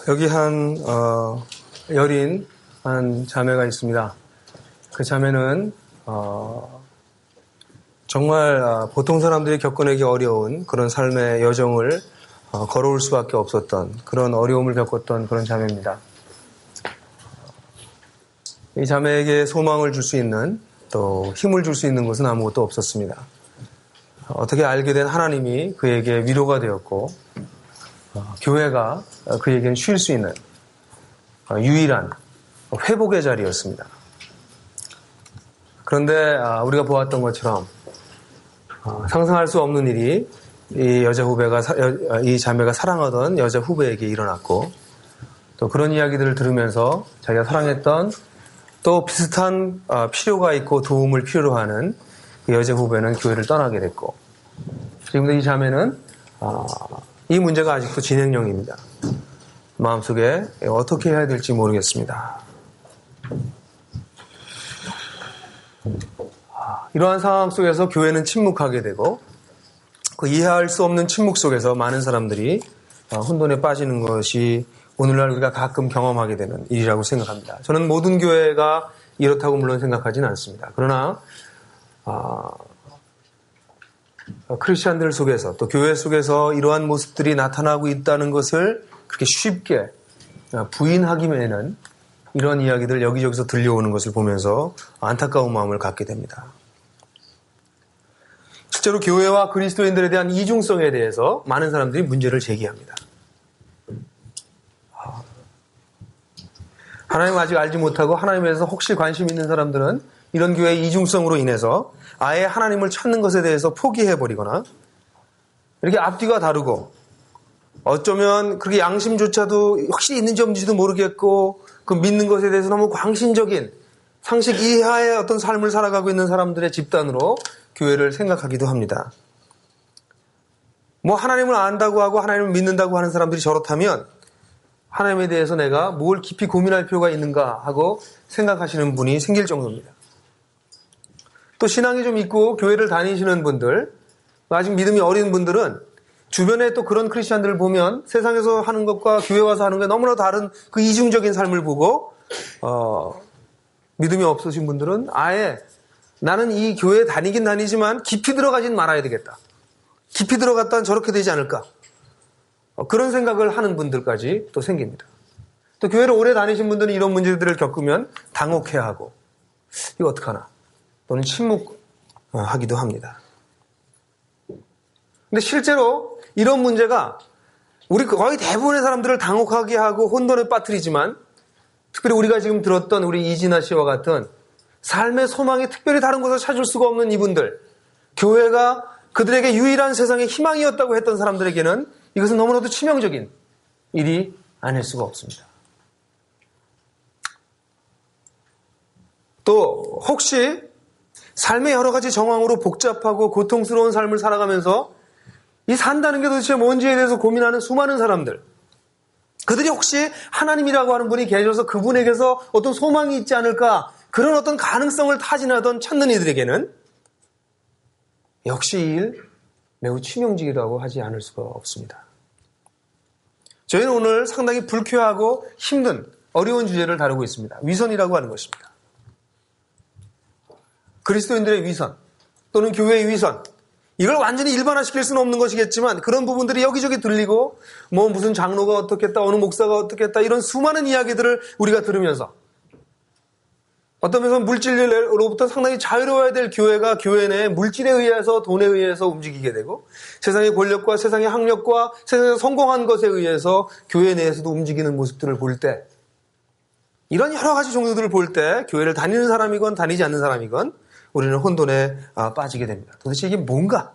여기 여린 한 자매가 있습니다. 그 자매는 정말 보통 사람들이 겪어내기 어려운 그런 삶의 여정을 걸어올 수밖에 없었던 그런 어려움을 겪었던 그런 자매입니다. 이 자매에게 소망을 줄 수 있는 또 힘을 줄 수 있는 것은 아무것도 없었습니다. 어떻게 알게 된 하나님이 그에게 위로가 되었고 교회가 그에게는 쉴 수 있는 유일한 회복의 자리였습니다. 그런데 우리가 보았던 것처럼 상상할 수 없는 일이 이 자매가 사랑하던 여자 후배에게 일어났고 또 그런 이야기들을 들으면서 자기가 사랑했던 또 비슷한 필요가 있고 도움을 필요로 하는 그 여자 후배는 교회를 떠나게 됐고 지금도 이 자매는 이 문제가 아직도 진행형입니다. 마음속에 어떻게 해야 될지 모르겠습니다. 이러한 상황 속에서 교회는 침묵하게 되고 그 이해할 수 없는 침묵 속에서 많은 사람들이 혼돈에 빠지는 것이 오늘날 우리가 가끔 경험하게 되는 일이라고 생각합니다. 저는 모든 교회가 이렇다고 물론 생각하지는 않습니다. 그러나 크리스찬들 속에서 또 교회 속에서 이러한 모습들이 나타나고 있다는 것을 그렇게 쉽게 부인하기에는 이런 이야기들 여기저기서 들려오는 것을 보면서 안타까운 마음을 갖게 됩니다. 실제로 교회와 그리스도인들에 대한 이중성에 대해서 많은 사람들이 문제를 제기합니다. 하나님 아직 알지 못하고 하나님에 대해서 혹시 관심 있는 사람들은 이런 교회의 이중성으로 인해서 아예 하나님을 찾는 것에 대해서 포기해버리거나 이렇게 앞뒤가 다르고 어쩌면 그렇게 양심조차도 확실히 있는지 없는지도 모르겠고 그 믿는 것에 대해서 너무 광신적인 상식 이하의 어떤 삶을 살아가고 있는 사람들의 집단으로 교회를 생각하기도 합니다. 뭐 하나님을 안다고 하고 하나님을 믿는다고 하는 사람들이 저렇다면 하나님에 대해서 내가 뭘 깊이 고민할 필요가 있는가 하고 생각하시는 분이 생길 정도입니다. 또 신앙이 좀 있고 교회를 다니시는 분들, 아직 믿음이 어린 분들은 주변에 또 그런 크리스찬들을 보면 세상에서 하는 것과 교회 와서 하는 게 너무나 다른 그 이중적인 삶을 보고 믿음이 없으신 분들은 아예 나는 이 교회에 다니긴 다니지만 깊이 들어가진 말아야 되겠다. 깊이 들어갔다는 저렇게 되지 않을까. 그런 생각을 하는 분들까지 또 생깁니다. 또 교회를 오래 다니신 분들은 이런 문제들을 겪으면 당혹해하고 이거 어떡하나 또는 침묵하기도 합니다. 근데 실제로 이런 문제가 우리 거의 대부분의 사람들을 당혹하게 하고 혼돈에 빠뜨리지만 특별히 우리가 지금 들었던 우리 이진아 씨와 같은 삶의 소망이 특별히 다른 곳을 찾을 수가 없는 이분들, 교회가 그들에게 유일한 세상의 희망이었다고 했던 사람들에게는 이것은 너무나도 치명적인 일이 아닐 수가 없습니다. 또 혹시 삶의 여러 가지 정황으로 복잡하고 고통스러운 삶을 살아가면서 이 산다는 게 도대체 뭔지에 대해서 고민하는 수많은 사람들, 그들이 혹시 하나님이라고 하는 분이 계셔서 그분에게서 어떤 소망이 있지 않을까, 그런 어떤 가능성을 타진하던 찾는 이들에게는 역시 이 일 매우 치명적이라고 하지 않을 수가 없습니다. 저희는 오늘 상당히 불쾌하고 힘든 어려운 주제를 다루고 있습니다. 위선이라고 하는 것입니다. 그리스도인들의 위선 또는 교회의 위선, 이걸 완전히 일반화시킬 수는 없는 것이겠지만 그런 부분들이 여기저기 들리고 뭐 무슨 장로가 어떻겠다, 어느 목사가 어떻겠다, 이런 수많은 이야기들을 우리가 들으면서 어떤 면에서 물질로부터 상당히 자유로워야 될 교회가 교회 내에 물질에 의해서, 돈에 의해서 움직이게 되고 세상의 권력과 세상의 학력과 세상에서 성공한 것에 의해서 교회 내에서도 움직이는 모습들을 볼 때, 이런 여러 가지 종류들을 볼 때 교회를 다니는 사람이건 다니지 않는 사람이건 우리는 혼돈에 빠지게 됩니다. 도대체 이게 뭔가?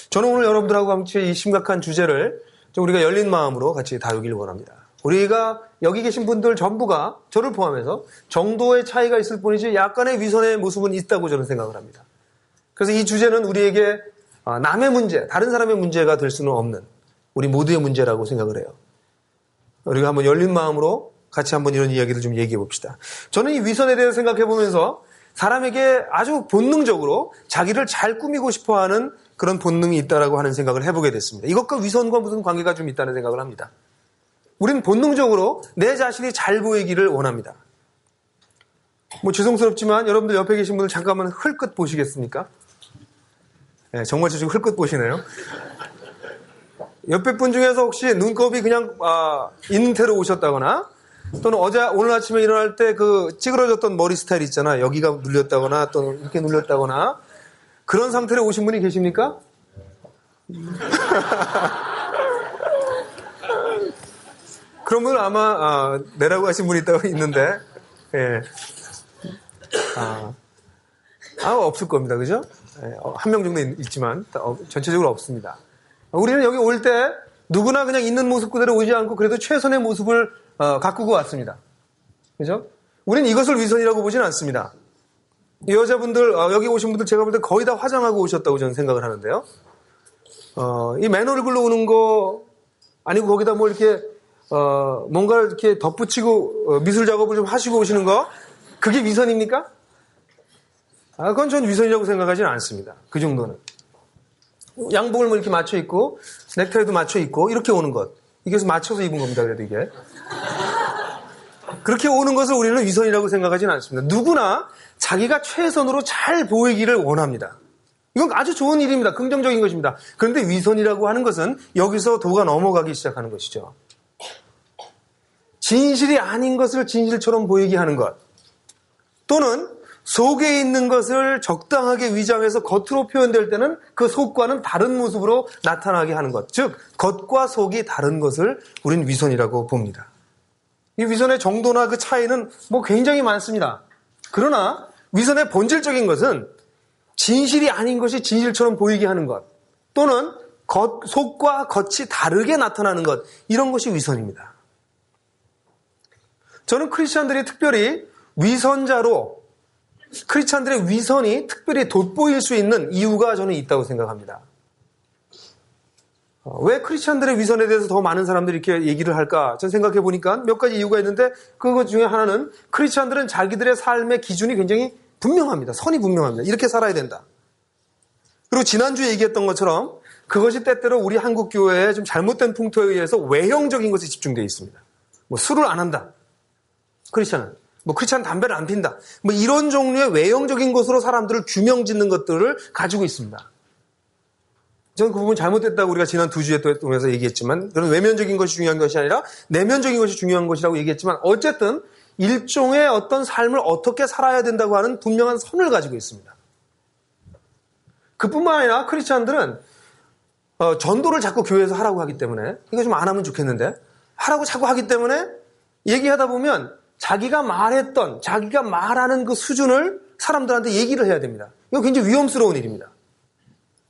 저는 오늘 여러분들하고 같이 이 심각한 주제를 좀 우리가 열린 마음으로 같이 다루길 원합니다. 우리가 여기 계신 분들 전부가 저를 포함해서 정도의 차이가 있을 뿐이지 약간의 위선의 모습은 있다고 저는 생각을 합니다. 그래서 이 주제는 우리에게 남의 문제, 다른 사람의 문제가 될 수는 없는 우리 모두의 문제라고 생각을 해요. 우리가 한번 열린 마음으로 같이 한번 이런 이야기를 좀 얘기해 봅시다. 저는 이 위선에 대해서 생각해 보면서 사람에게 아주 본능적으로 자기를 잘 꾸미고 싶어하는 그런 본능이 있다라고 하는 생각을 해보게 됐습니다. 이것과 위선과 무슨 관계가 좀 있다는 생각을 합니다. 우리는 본능적으로 내 자신이 잘 보이기를 원합니다. 뭐 죄송스럽지만 여러분들 옆에 계신 분들 잠깐만 흘끗 보시겠습니까? 네, 정말 지금 흘끗 보시네요. 옆에 분 중에서 혹시 눈곱이 그냥 있는 태로 오셨다거나 또는 오늘 아침에 일어날 때 그 찌그러졌던 머리 스타일 있잖아. 여기가 눌렸다거나 또는 이렇게 눌렸다거나 그런 상태로 오신 분이 계십니까? 그런 분은 아마 내라고 하신 분이 있는데 예. 없을 겁니다. 그죠? 예, 한 명 정도 있지만 전체적으로 없습니다. 우리는 여기 올 때 누구나 그냥 있는 모습 그대로 오지 않고 그래도 최선의 모습을 가꾸고 왔습니다. 그죠? 우리는 이것을 위선이라고 보지는 않습니다. 이 여자분들, 여기 오신 분들 제가 볼 때 거의 다 화장하고 오셨다고 저는 생각을 하는데요. 이 맨 얼굴로 오는 거 아니고 거기다 뭐 이렇게 뭔가를 이렇게 덧붙이고 미술 작업을 좀 하시고 오시는 거 그게 위선입니까? 그건 전 위선이라고 생각하지는 않습니다. 그 정도는. 양복을 뭐 이렇게 맞춰 입고 넥타이도 맞춰 입고 이렇게 오는 것. 이게 맞춰서 입은 겁니다. 그래도 이게. 그렇게 오는 것을 우리는 위선이라고 생각하지는 않습니다. 누구나 자기가 최선으로 잘 보이기를 원합니다. 이건 아주 좋은 일입니다. 긍정적인 것입니다. 그런데 위선이라고 하는 것은 여기서 도가 넘어가기 시작하는 것이죠. 진실이 아닌 것을 진실처럼 보이게 하는 것 또는 속에 있는 것을 적당하게 위장해서 겉으로 표현될 때는 그 속과는 다른 모습으로 나타나게 하는 것. 즉 겉과 속이 다른 것을 우린 위선이라고 봅니다. 이 위선의 정도나 그 차이는 뭐 굉장히 많습니다. 그러나 위선의 본질적인 것은 진실이 아닌 것이 진실처럼 보이게 하는 것 또는 속과 겉이 다르게 나타나는 것 이런 것이 위선입니다. 저는 크리스찬들이 특별히 위선자로 크리스찬들의 위선이 특별히 돋보일 수 있는 이유가 저는 있다고 생각합니다. 왜 크리스찬들의 위선에 대해서 더 많은 사람들이 이렇게 얘기를 할까? 저는 생각해 보니까 몇 가지 이유가 있는데 그것 중에 하나는 크리스찬들은 자기들의 삶의 기준이 굉장히 분명합니다. 선이 분명합니다. 이렇게 살아야 된다. 그리고 지난주에 얘기했던 것처럼 그것이 때때로 우리 한국 교회의 좀 잘못된 풍토에 의해서 외형적인 것에 집중되어 있습니다. 뭐 술을 안 한다. 크리스찬은. 크리스찬 담배를 안 핀다. 이런 종류의 외형적인 것으로 사람들을 규명 짓는 것들을 가지고 있습니다. 저는 그 부분 잘못됐다고 우리가 지난 2주에 통해서 얘기했지만, 그런 외면적인 것이 중요한 것이 아니라 내면적인 것이 중요한 것이라고 얘기했지만, 어쨌든 일종의 어떤 삶을 어떻게 살아야 된다고 하는 분명한 선을 가지고 있습니다. 그뿐만 아니라 크리스찬들은 전도를 자꾸 교회에서 하라고 하기 때문에, 이거 좀 안 하면 좋겠는데, 하라고 자꾸 하기 때문에 얘기하다 보면 자기가 말하는 그 수준을 사람들한테 얘기를 해야 됩니다. 이거 굉장히 위험스러운 일입니다.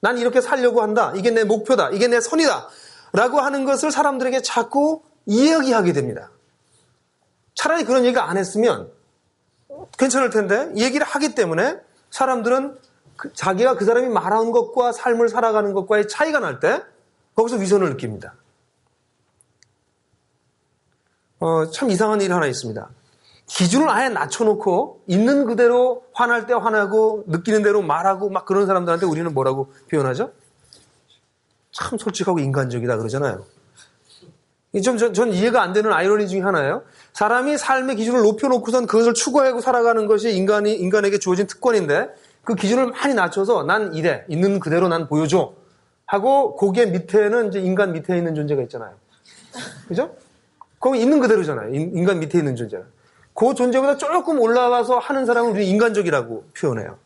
난 이렇게 살려고 한다. 이게 내 목표다. 이게 내 선이다. 라고 하는 것을 사람들에게 자꾸 이야기하게 됩니다. 차라리 그런 얘기 안 했으면 괜찮을 텐데 얘기를 하기 때문에 사람들은 자기가 그 사람이 말하는 것과 삶을 살아가는 것과의 차이가 날 때 거기서 위선을 느낍니다. 참 이상한 일이 하나 있습니다. 기준을 아예 낮춰놓고 있는 그대로 화날 때 화나고 느끼는 대로 말하고 막 그런 사람들한테 우리는 뭐라고 표현하죠? 참 솔직하고 인간적이다 그러잖아요. 전 이해가 안 되는 아이러니 중에 하나예요. 사람이 삶의 기준을 높여놓고선 그것을 추구하고 살아가는 것이 인간에게 주어진 특권인데 그 기준을 많이 낮춰서 난 이래, 있는 그대로 난 보여줘 하고 고개 밑에는 이제 인간 밑에 있는 존재가 있잖아요. 그죠? 거기 있는 그대로잖아요. 인간 밑에 있는 존재. 그 존재보다 조금 올라가서 하는 사람은 우리 인간적이라고 표현해요.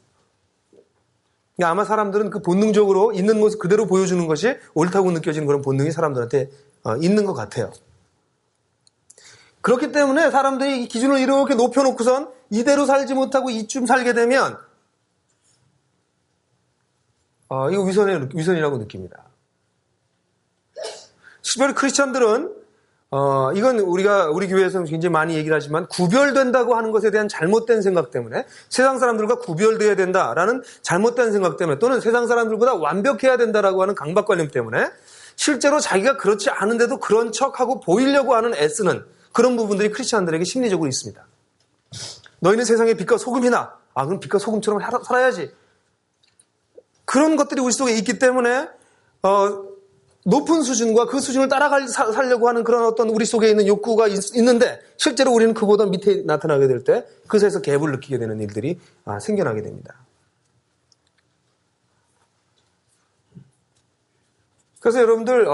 그러니까 아마 사람들은 그 본능적으로 있는 모습 그대로 보여주는 것이 옳다고 느껴지는 그런 본능이 사람들한테 있는 것 같아요. 그렇기 때문에 사람들이 이 기준을 이렇게 높여놓고선 이대로 살지 못하고 이쯤 살게 되면 이거 위선이라고 느낍니다. 특별히 크리스찬들은 이건 우리 교회에서는 굉장히 많이 얘기를 하지만 구별된다고 하는 것에 대한 잘못된 생각 때문에 세상 사람들과 구별돼야 된다라는 잘못된 생각 때문에 또는 세상 사람들보다 완벽해야 된다라고 하는 강박관념 때문에 실제로 자기가 그렇지 않은데도 그런 척하고 보이려고 하는 애쓰는 그런 부분들이 크리스찬들에게 심리적으로 있습니다. 너희는 세상의 빛과 소금이나 그럼 빛과 소금처럼 살아야지. 그런 것들이 우리 속에 있기 때문에 높은 수준과 그 수준을 살려고 하는 그런 어떤 우리 속에 있는 욕구가 있는데 실제로 우리는 그보다 밑에 나타나게 될 때 그 사이에서 갭을 느끼게 되는 일들이 생겨나게 됩니다. 그래서 여러분들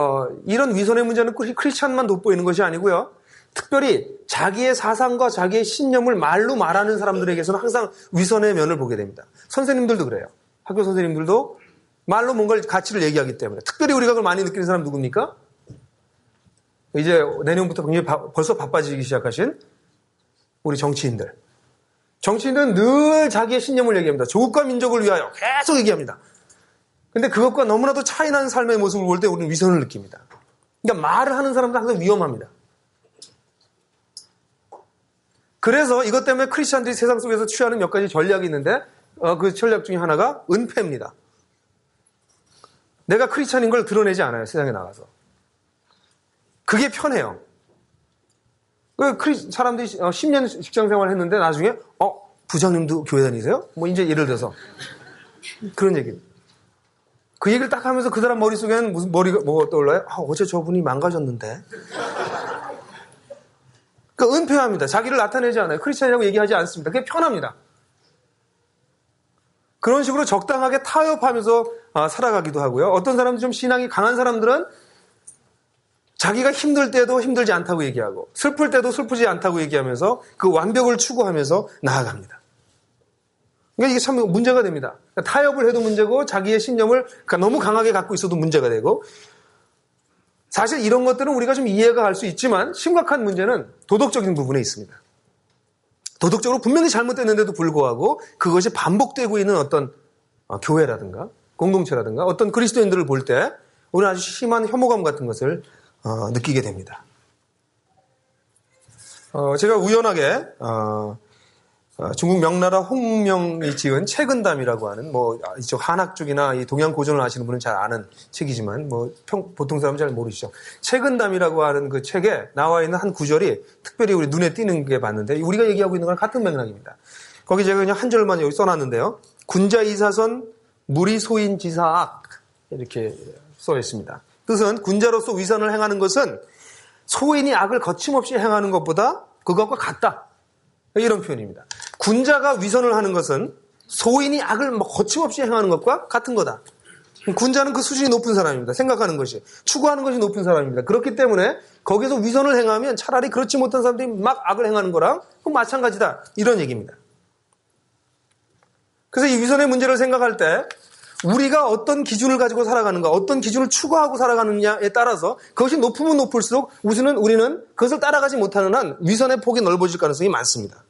이런 위선의 문제는 크리스찬만 돋보이는 것이 아니고요. 특별히 자기의 사상과 자기의 신념을 말로 말하는 사람들에게서는 항상 위선의 면을 보게 됩니다. 선생님들도 그래요. 학교 선생님들도 말로 뭔가를 가치를 얘기하기 때문에. 특별히 우리가 그걸 많이 느끼는 사람 누굽니까? 이제 내년부터 굉장히 벌써 바빠지기 시작하신 우리 정치인들. 정치인들은 늘 자기의 신념을 얘기합니다. 조국과 민족을 위하여 계속 얘기합니다. 근데 그것과 너무나도 차이나는 삶의 모습을 볼 때 우리는 위선을 느낍니다. 그러니까 말을 하는 사람도 항상 위험합니다. 그래서 이것 때문에 크리스찬들이 세상 속에서 취하는 몇 가지 전략이 있는데 그 전략 중에 하나가 은폐입니다. 내가 크리스찬인 걸 드러내지 않아요. 세상에 나가서. 그게 편해요. 사람들이 10년 직장생활을 했는데 나중에 부장님도 교회 다니세요? 뭐 이제 예를 들어서 그런 얘기. 그 얘기를 딱 하면서 그 사람 머릿속에는 무슨 뭐가 떠올라요? 어제 저분이 망가졌는데. 그러니까 은폐합니다. 자기를 나타내지 않아요. 크리스찬이라고 얘기하지 않습니다. 그게 편합니다. 그런 식으로 적당하게 타협하면서 살아가기도 하고요. 어떤 사람들 좀 신앙이 강한 사람들은 자기가 힘들 때도 힘들지 않다고 얘기하고 슬플 때도 슬프지 않다고 얘기하면서 그 완벽을 추구하면서 나아갑니다. 그러니까 이게 참 문제가 됩니다. 그러니까 타협을 해도 문제고 자기의 신념을 너무 강하게 갖고 있어도 문제가 되고 사실 이런 것들은 우리가 좀 이해가 갈 수 있지만 심각한 문제는 도덕적인 부분에 있습니다. 도덕적으로 분명히 잘못됐는데도 불구하고 그것이 반복되고 있는 어떤 교회라든가 공동체라든가 어떤 그리스도인들을 볼 때 우리는 아주 심한 혐오감 같은 것을 느끼게 됩니다. 제가 우연하게 중국 명나라 홍명이 지은 책은담이라고 하는 이쪽 한학 쪽이나 이 동양 고전을 아시는 분은 잘 아는 책이지만 보통 사람은 잘 모르시죠. 책은담이라고 하는 그 책에 나와 있는 한 구절이 특별히 우리 눈에 띄는 게 봤는데 우리가 얘기하고 있는 거랑 같은 맥락입니다. 거기 제가 그냥 한 절만 여기 써놨는데요. 군자이사선 무리소인지사악 이렇게 써 있습니다. 뜻은 군자로서 위선을 행하는 것은 소인이 악을 거침없이 행하는 것보다 그것과 같다. 이런 표현입니다. 군자가 위선을 하는 것은 소인이 악을 거침없이 행하는 것과 같은 거다. 군자는 그 수준이 높은 사람입니다. 생각하는 것이. 추구하는 것이 높은 사람입니다. 그렇기 때문에 거기서 위선을 행하면 차라리 그렇지 못한 사람들이 막 악을 행하는 거랑 마찬가지다. 이런 얘기입니다. 그래서 이 위선의 문제를 생각할 때 우리가 어떤 기준을 가지고 살아가는가, 어떤 기준을 추구하고 살아가느냐에 따라서 그것이 높으면 높을수록 우리는 그것을 따라가지 못하는 한 위선의 폭이 넓어질 가능성이 많습니다.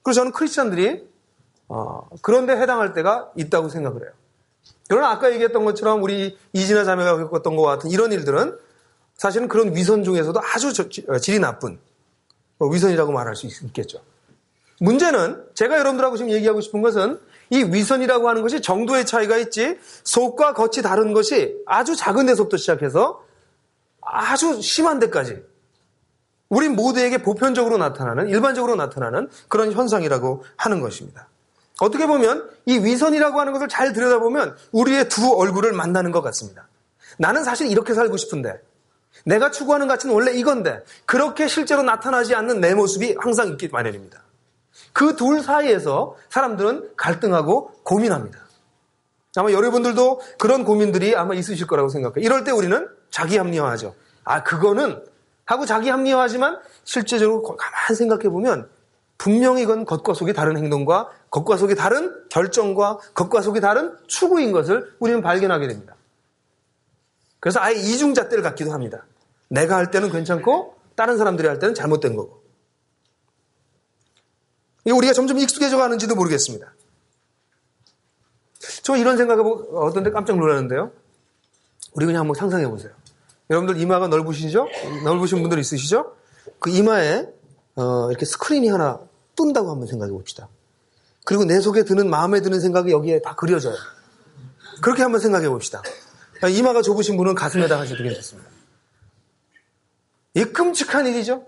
그래서 저는 크리스찬들이 그런 데 해당할 때가 있다고 생각을 해요. 그러나 아까 얘기했던 것처럼 우리 이진아 자매가 겪었던 것 같은 이런 일들은 사실은 그런 위선 중에서도 아주 질이 나쁜 위선이라고 말할 수 있겠죠. 문제는 제가 여러분들하고 지금 얘기하고 싶은 것은 이 위선이라고 하는 것이 정도의 차이가 있지 속과 겉이 다른 것이 아주 작은 데서부터 시작해서 아주 심한 데까지 우리 모두에게 보편적으로 나타나는 일반적으로 나타나는 그런 현상이라고 하는 것입니다. 어떻게 보면 이 위선이라고 하는 것을 잘 들여다보면 우리의 두 얼굴을 만나는 것 같습니다. 나는 사실 이렇게 살고 싶은데 내가 추구하는 가치는 원래 이건데 그렇게 실제로 나타나지 않는 내 모습이 항상 있기 마련입니다. 그 둘 사이에서 사람들은 갈등하고 고민합니다. 아마 여러분들도 그런 고민들이 아마 있으실 거라고 생각해요. 이럴 때 우리는 자기 합리화하죠. 그거는 하고 자기 합리화하지만 실제적으로 가만히 생각해 보면 분명히 이건 겉과 속이 다른 행동과 겉과 속이 다른 결정과 겉과 속이 다른 추구인 것을 우리는 발견하게 됩니다. 그래서 아예 이중잣대를 갖기도 합니다. 내가 할 때는 괜찮고 다른 사람들이 할 때는 잘못된 거고. 우리가 점점 익숙해져 가는지도 모르겠습니다. 저 이런 생각을 어떤 데 깜짝 놀랐는데요. 우리 그냥 한번 상상해 보세요. 여러분들 이마가 넓으시죠? 넓으신 분들 있으시죠? 그 이마에 이렇게 스크린이 하나 뜬다고 한번 생각해 봅시다. 그리고 내 속에 드는 마음에 드는 생각이 여기에 다 그려져요. 그렇게 한번 생각해 봅시다. 이마가 좁으신 분은 가슴에다 하셔도 괜찮습니다. 이게 끔찍한 일이죠?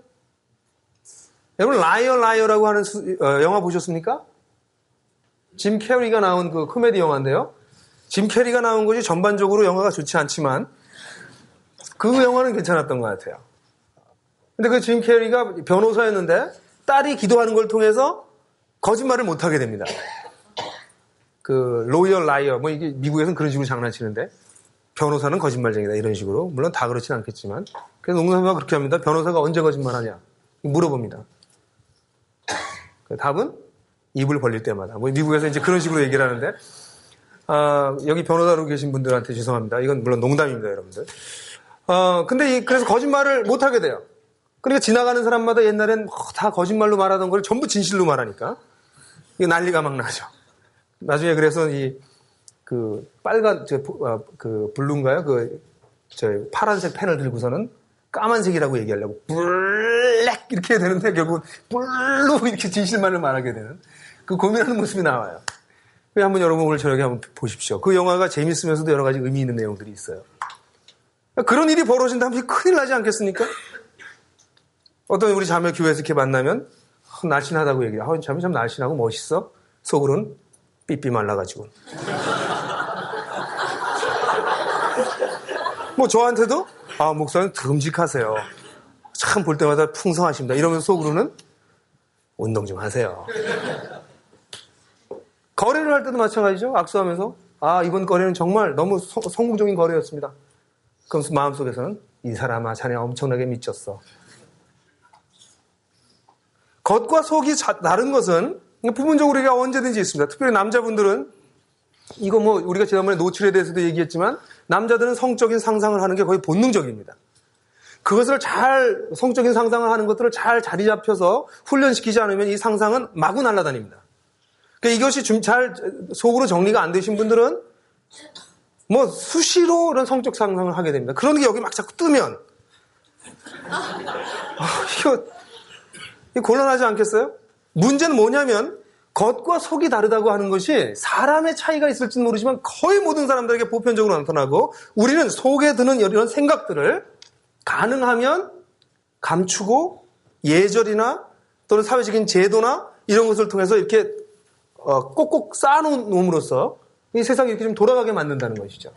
여러분 라이어라고 하는 영화 보셨습니까? 짐 캐리가 나온 그 코미디 영화인데요. 짐 캐리가 나온 것이 전반적으로 영화가 좋지 않지만 그 영화는 괜찮았던 것 같아요. 근데 그 짐 캐리가 변호사였는데 딸이 기도하는 걸 통해서 거짓말을 못하게 됩니다. 그 로이어 라이어 뭐 이게 미국에서는 그런 식으로 장난치는데 변호사는 거짓말쟁이다 이런 식으로 물론 다 그렇진 않겠지만 그래서 농담삼아 그렇게 합니다. 변호사가 언제 거짓말하냐 물어봅니다. 그 답은 입을 벌릴 때마다. 뭐 미국에서 이제 그런 식으로 얘기를 하는데 여기 변호사로 계신 분들한테 죄송합니다. 이건 물론 농담입니다, 여러분들. 근데 그래서 거짓말을 못 하게 돼요. 그러니까 지나가는 사람마다 옛날엔 다 거짓말로 말하던 걸 전부 진실로 말하니까 이게 난리가 막 나죠. 나중에 그래서 그 빨간 그 블루인가요? 파란색 펜을 들고서는 까만색이라고 얘기하려고 블랙 이렇게 해야 되는데 결국 블루 이렇게 진실만을 말하게 되는 그 고민하는 모습이 나와요. 한번 여러분 오늘 저녁에 한번 보십시오. 그 영화가 재밌으면서도 여러 가지 의미 있는 내용들이 있어요. 그런 일이 벌어진다면 큰일 나지 않겠습니까? 어떤 우리 자매 교회에서 이렇게 만나면 날씬하다고 얘기해요. 자매 참 날씬하고 멋있어. 속으로는 삐삐 말라가지고. 뭐 저한테도 목사님 듬직하세요. 참 볼 때마다 풍성하십니다. 이러면서 속으로는 운동 좀 하세요. 거래를 할 때도 마찬가지죠. 악수하면서 이번 거래는 정말 너무 성공적인 거래였습니다. 그럼 마음속에서는 이 사람아 자네 엄청나게 미쳤어. 겉과 속이 다른 것은 부분적으로 우리가 언제든지 있습니다. 특별히 남자분들은 이거 뭐 우리가 지난번에 노출에 대해서도 얘기했지만 남자들은 성적인 상상을 하는 게 거의 본능적입니다. 그것을 성적인 상상을 하는 것들을 잘 자리 잡혀서 훈련시키지 않으면 이 상상은 마구 날아다닙니다. 그러니까 이것이 잘 속으로 정리가 안 되신 분들은 뭐 수시로 이런 성적 상상을 하게 됩니다. 그런 게 여기 막 자꾸 뜨면 이거 곤란하지 않겠어요? 문제는 뭐냐면 겉과 속이 다르다고 하는 것이 사람의 차이가 있을지는 모르지만 거의 모든 사람들에게 보편적으로 나타나고 우리는 속에 드는 이런 생각들을 가능하면 감추고 예절이나 또는 사회적인 제도나 이런 것을 통해서 이렇게 꼭꼭 쌓아놓음으로써 이 세상이 이렇게 좀 돌아가게 만든다는 것이죠.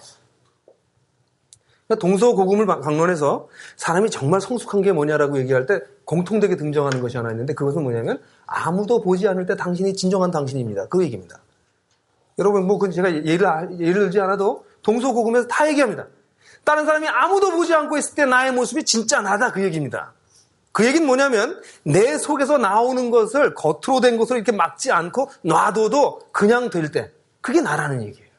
동서고금을 강론해서 사람이 정말 성숙한 게 뭐냐라고 얘기할 때 공통되게 등장하는 것이 하나 있는데 그것은 뭐냐면 아무도 보지 않을 때 당신이 진정한 당신입니다. 그 얘기입니다. 여러분 뭐 제가 예를 들지 않아도 동서고금에서 다 얘기합니다. 다른 사람이 아무도 보지 않고 있을 때 나의 모습이 진짜 나다 그 얘기입니다. 그 얘기는 뭐냐면 내 속에서 나오는 것을 겉으로 된 것으로 이렇게 막지 않고 놔둬도 그냥 될 때 그게 나라는 얘기예요.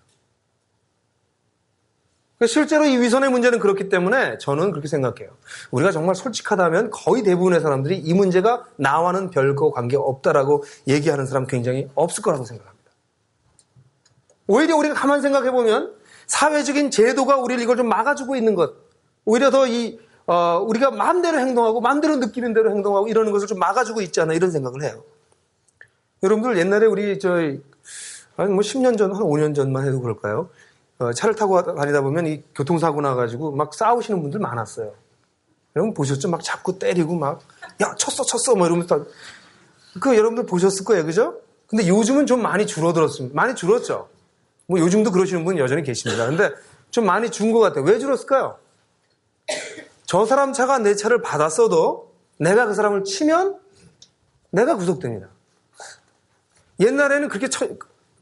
실제로 이 위선의 문제는 그렇기 때문에 저는 그렇게 생각해요. 우리가 정말 솔직하다면 거의 대부분의 사람들이 이 문제가 나와는 별거 관계없다라고 얘기하는 사람 굉장히 없을 거라고 생각합니다. 오히려 우리가 가만 생각해보면 사회적인 제도가 우리를 이걸 좀 막아주고 있는 것 오히려 더 우리가 마음대로 행동하고 마음대로 느끼는 대로 행동하고 이러는 것을 좀 막아주고 있지 않나 이런 생각을 해요. 여러분들 옛날에 우리 10년 전, 한 5년 전만 해도 그럴까요? 차를 타고 다니다 보면 이 교통사고 나가지고 막 싸우시는 분들 많았어요. 여러분 보셨죠? 막 잡고 때리고 막, 야, 쳤어, 뭐 이러면서. 여러분들 보셨을 거예요. 그죠? 근데 요즘은 좀 많이 줄어들었습니다. 많이 줄었죠? 뭐 요즘도 그러시는 분 여전히 계십니다. 근데 좀 많이 준 것 같아요. 왜 줄었을까요? 저 사람 차가 내 차를 받았어도 내가 그 사람을 치면 내가 구속됩니다. 옛날에는 그렇게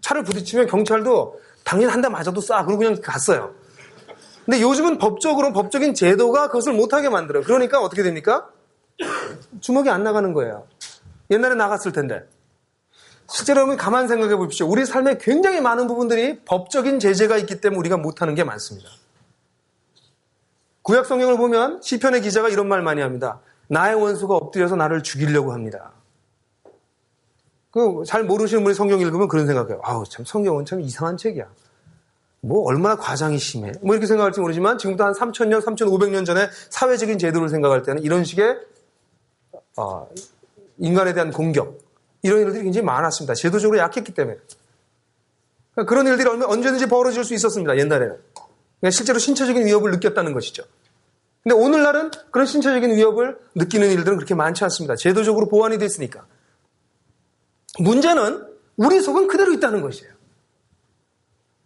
차를 부딪히면 경찰도 당연히 한 대 맞아도 쏴. 그러고 그냥 갔어요. 근데 요즘은 법적인 제도가 그것을 못하게 만들어요. 그러니까 어떻게 됩니까? 주먹이 안 나가는 거예요. 옛날에 나갔을 텐데. 실제로 여러분 가만 생각해 보십시오. 우리 삶에 굉장히 많은 부분들이 법적인 제재가 있기 때문에 우리가 못하는 게 많습니다. 구약 성경을 보면 시편의 기자가 이런 말 많이 합니다. 나의 원수가 엎드려서 나를 죽이려고 합니다. 잘 모르시는 분이 성경 읽으면 그런 생각해요. 참 성경은 참 이상한 책이야. 뭐 얼마나 과장이 심해. 뭐 이렇게 생각할지 모르지만 지금부터 한 3,000년, 3,500년 전에 사회적인 제도를 생각할 때는 이런 식의 인간에 대한 공격 이런 일들이 굉장히 많았습니다. 제도적으로 약했기 때문에. 그런 일들이 언제든지 벌어질 수 있었습니다. 옛날에는. 실제로 신체적인 위협을 느꼈다는 것이죠. 근데 오늘날은 그런 신체적인 위협을 느끼는 일들은 그렇게 많지 않습니다. 제도적으로 보완이 됐으니까. 문제는 우리 속은 그대로 있다는 것이에요.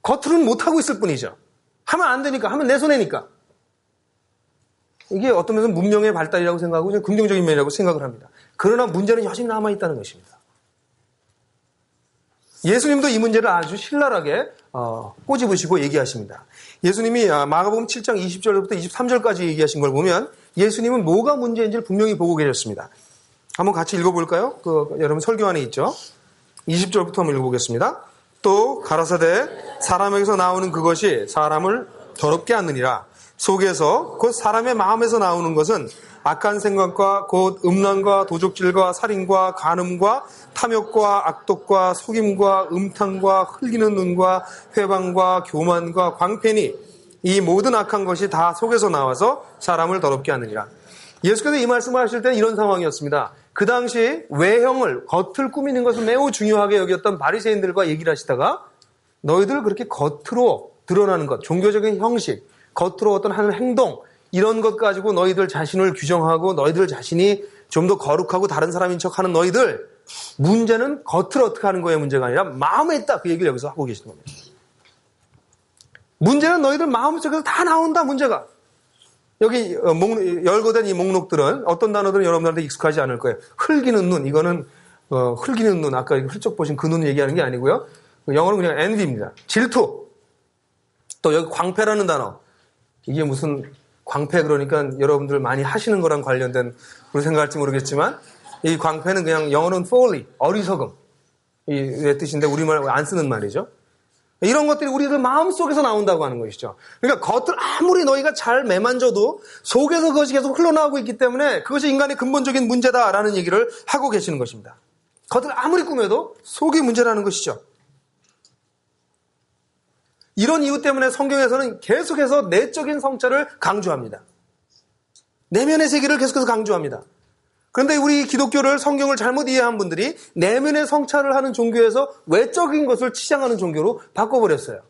겉으로는 못하고 있을 뿐이죠. 하면 안 되니까, 하면 내 손해니까. 이게 어떤 면에서 문명의 발달이라고 생각하고 그냥 긍정적인 면이라고 생각을 합니다. 그러나 문제는 여전히 남아있다는 것입니다. 예수님도 이 문제를 아주 신랄하게 꼬집으시고 얘기하십니다. 예수님이 마가복음 7장 20절부터 23절까지 얘기하신 걸 보면 예수님은 뭐가 문제인지를 분명히 보고 계셨습니다. 한번 같이 읽어볼까요? 여러분 설교 안에 있죠. 20절부터 한번 읽어보겠습니다. 또 가라사대 사람에게서 나오는 그것이 사람을 더럽게 하느니라. 속에서 곧 사람의 마음에서 나오는 것은 악한 생각과 곧 음란과 도적질과 살인과 간음과 탐욕과 악독과 속임과 음탕과 흘기는 눈과 회방과 교만과 광패니 이 모든 악한 것이 다 속에서 나와서 사람을 더럽게 하느니라. 예수께서 이 말씀을 하실 때는 이런 상황이었습니다. 그 당시 외형을 겉을 꾸미는 것을 매우 중요하게 여겼던 바리새인들과 얘기를 하시다가 너희들 그렇게 겉으로 드러나는 것, 종교적인 형식, 겉으로 어떤 하는 행동 이런 것 가지고 너희들 자신을 규정하고 너희들 자신이 좀 더 거룩하고 다른 사람인 척하는 너희들 문제는 겉을 어떻게 하는 거에 문제가 아니라 마음에 있다. 그 얘기를 여기서 하고 계시는 겁니다. 문제는 너희들 마음속에서 다 나온다. 문제가. 여기 열거된 이 목록들은 어떤 단어들은 여러분들한테 익숙하지 않을 거예요. 흘기는 눈. 이거는 흘기는 눈. 아까 훌쩍 보신 그 눈 얘기하는 게 아니고요. 영어는 그냥 envy입니다. 질투. 또 여기 광패라는 단어. 이게 무슨 광패 그러니까 여러분들 많이 하시는 거랑 관련된 그런 생각할지 모르겠지만 이 광패는 그냥 영어는 folly, 어리석음 이 뜻인데 우리말 안 쓰는 말이죠. 이런 것들이 우리들 마음속에서 나온다고 하는 것이죠. 그러니까 겉을 아무리 너희가 잘 매만져도 속에서 그것이 계속 흘러나오고 있기 때문에 그것이 인간의 근본적인 문제다라는 얘기를 하고 계시는 것입니다. 겉을 아무리 꾸며도 속이 문제라는 것이죠. 이런 이유 때문에 성경에서는 계속해서 내적인 성찰을 강조합니다. 내면의 세계를 계속해서 강조합니다. 그런데 우리 기독교를 성경을 잘못 이해한 분들이 내면의 성찰을 하는 종교에서 외적인 것을 치장하는 종교로 바꿔버렸어요.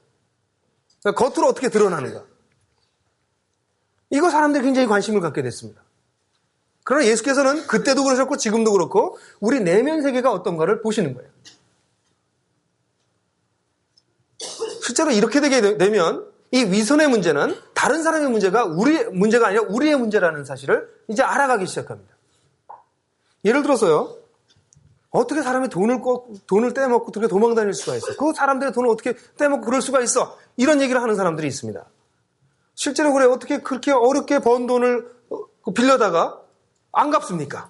그러니까 겉으로 어떻게 드러나는가. 이거 사람들이 굉장히 관심을 갖게 됐습니다. 그러나 예수께서는 그때도 그러셨고 지금도 그렇고 우리 내면 세계가 어떤가를 보시는 거예요. 실제로 이렇게 되게 되면 이 위선의 문제는 다른 사람의 문제가 우리의 문제가 아니라 우리의 문제라는 사실을 이제 알아가기 시작합니다. 예를 들어서요. 어떻게 사람이 돈을 떼먹고 그렇게 도망다닐 수가 있어? 그 사람들의 돈을 어떻게 떼먹고 그럴 수가 있어? 이런 얘기를 하는 사람들이 있습니다. 실제로 그래 어떻게 그렇게 어렵게 번 돈을 빌려다가 안 갚습니까?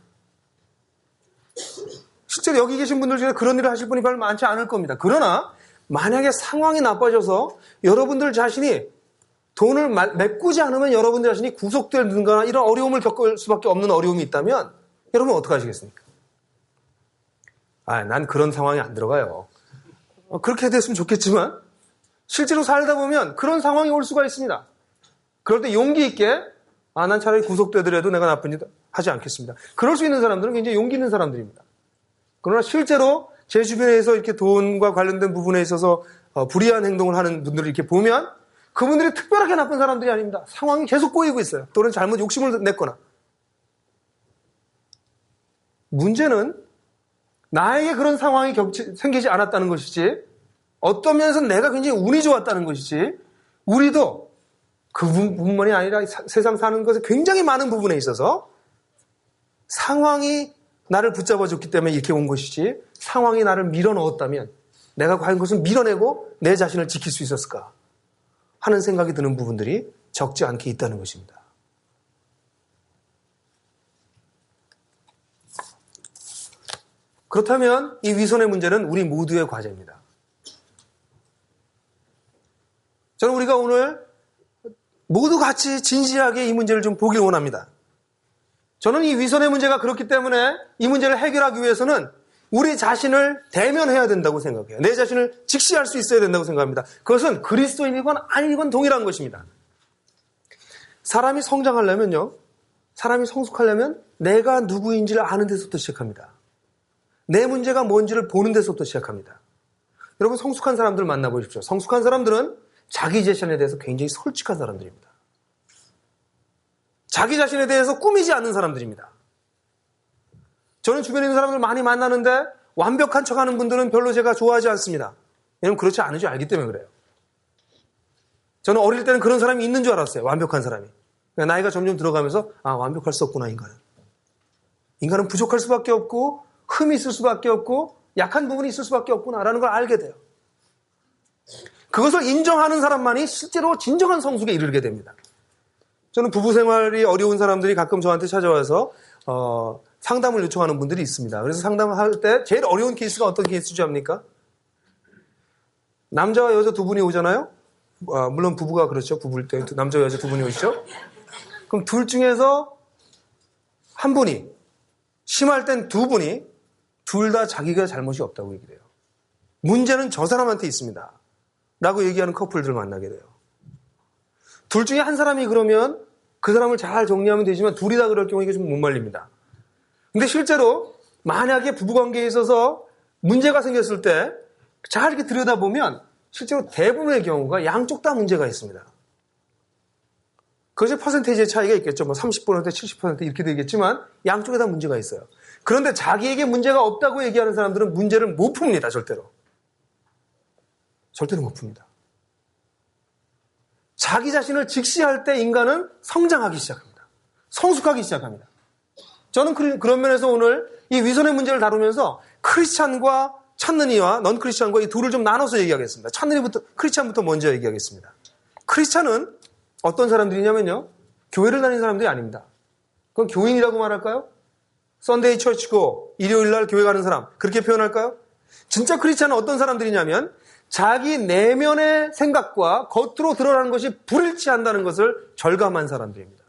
실제로 여기 계신 분들 중에 그런 일을 하실 분이 별로 많지 않을 겁니다. 그러나 만약에 상황이 나빠져서 여러분들 자신이 돈을 메꾸지 않으면 여러분들 자신이 구속되든가 이런 어려움을 겪을 수밖에 없는 어려움이 있다면 여러분 어떻게 하시겠습니까? 난 그런 상황에 안 들어가요. 그렇게 됐으면 좋겠지만 실제로 살다 보면 그런 상황이 올 수가 있습니다. 그럴 때 용기 있게 난 차라리 구속되더라도 내가 나쁜 일 하지 않겠습니다. 그럴 수 있는 사람들은 굉장히 용기 있는 사람들입니다. 그러나 실제로 제 주변에서 이렇게 돈과 관련된 부분에 있어서 불이한 행동을 하는 분들을 이렇게 보면 그분들이 특별하게 나쁜 사람들이 아닙니다. 상황이 계속 꼬이고 있어요. 또는 잘못 욕심을 냈거나. 문제는 나에게 그런 상황이 생기지 않았다는 것이지 어떤 면에서 내가 굉장히 운이 좋았다는 것이지 우리도 그 부분만이 아니라 세상 사는 것에 굉장히 많은 부분에 있어서 상황이 나를 붙잡아줬기 때문에 이렇게 온 것이지 상황이 나를 밀어넣었다면 내가 과연 그것을 밀어내고 내 자신을 지킬 수 있었을까 하는 생각이 드는 부분들이 적지 않게 있다는 것입니다. 그렇다면 이 위선의 문제는 우리 모두의 과제입니다. 저는 우리가 오늘 모두 같이 진지하게 이 문제를 좀 보길 원합니다. 저는 이 위선의 문제가 그렇기 때문에 이 문제를 해결하기 위해서는 우리 자신을 대면해야 된다고 생각해요. 내 자신을 직시할 수 있어야 된다고 생각합니다. 그것은 그리스도인이건 아니건 동일한 것입니다. 사람이 성장하려면요. 사람이 성숙하려면 내가 누구인지를 아는 데서부터 시작합니다. 내 문제가 뭔지를 보는 데서부터 시작합니다. 여러분 성숙한 사람들 만나보십시오. 성숙한 사람들은 자기 자신에 대해서 굉장히 솔직한 사람들입니다. 자기 자신에 대해서 꾸미지 않는 사람들입니다. 저는 주변에 있는 사람들 많이 만나는데 완벽한 척하는 분들은 별로 제가 좋아하지 않습니다. 왜냐하면 그렇지 않은 줄 알기 때문에 그래요. 저는 어릴 때는 그런 사람이 있는 줄 알았어요. 완벽한 사람이. 그러니까 나이가 점점 들어가면서 완벽할 수 없구나 인간은. 인간은 부족할 수밖에 없고 흠이 있을 수밖에 없고 약한 부분이 있을 수밖에 없구나라는 걸 알게 돼요. 그것을 인정하는 사람만이 실제로 진정한 성숙에 이르게 됩니다. 저는 부부 생활이 어려운 사람들이 가끔 저한테 찾아와서 상담을 요청하는 분들이 있습니다. 그래서 상담을 할 때 제일 어려운 케이스가 어떤 케이스인지 압니까? 남자와 여자 두 분이 오잖아요. 물론 부부가 그렇죠. 부부일 때 남자와 여자 두 분이 오시죠. 그럼 둘 중에서 한 분이, 심할 땐 두 분이 둘 다 자기가 잘못이 없다고 얘기해요. 문제는 저 사람한테 있습니다. 라고 얘기하는 커플들을 만나게 돼요. 둘 중에 한 사람이 그러면 그 사람을 잘 정리하면 되지만 둘이 다 그럴 경우에 이게 좀 못 말립니다. 근데 실제로 만약에 부부관계에 있어서 문제가 생겼을 때 잘 이렇게 들여다보면 실제로 대부분의 경우가 양쪽 다 문제가 있습니다. 그것이 퍼센테이지의 차이가 있겠죠. 뭐 30%, 70% 이렇게 되겠지만 양쪽에 다 문제가 있어요. 그런데 자기에게 문제가 없다고 얘기하는 사람들은 문제를 못 풉니다. 절대로. 절대로 못 풉니다. 자기 자신을 직시할 때 인간은 성장하기 시작합니다. 성숙하기 시작합니다. 저는 그런 면에서 오늘 이 위선의 문제를 다루면서 크리스찬과 찾는 이와 넌 크리스찬과 이 둘을 좀 나눠서 얘기하겠습니다. 찾는 이부터, 크리스찬부터 먼저 얘기하겠습니다. 크리스찬은 어떤 사람들이냐면요. 교회를 다니는 사람들이 아닙니다. 그건 교인이라고 말할까요? 썬데이 처치고 일요일 날 교회 가는 사람 그렇게 표현할까요? 진짜 크리스찬은 어떤 사람들이냐면 자기 내면의 생각과 겉으로 드러나는 것이 불일치한다는 것을 절감한 사람들입니다.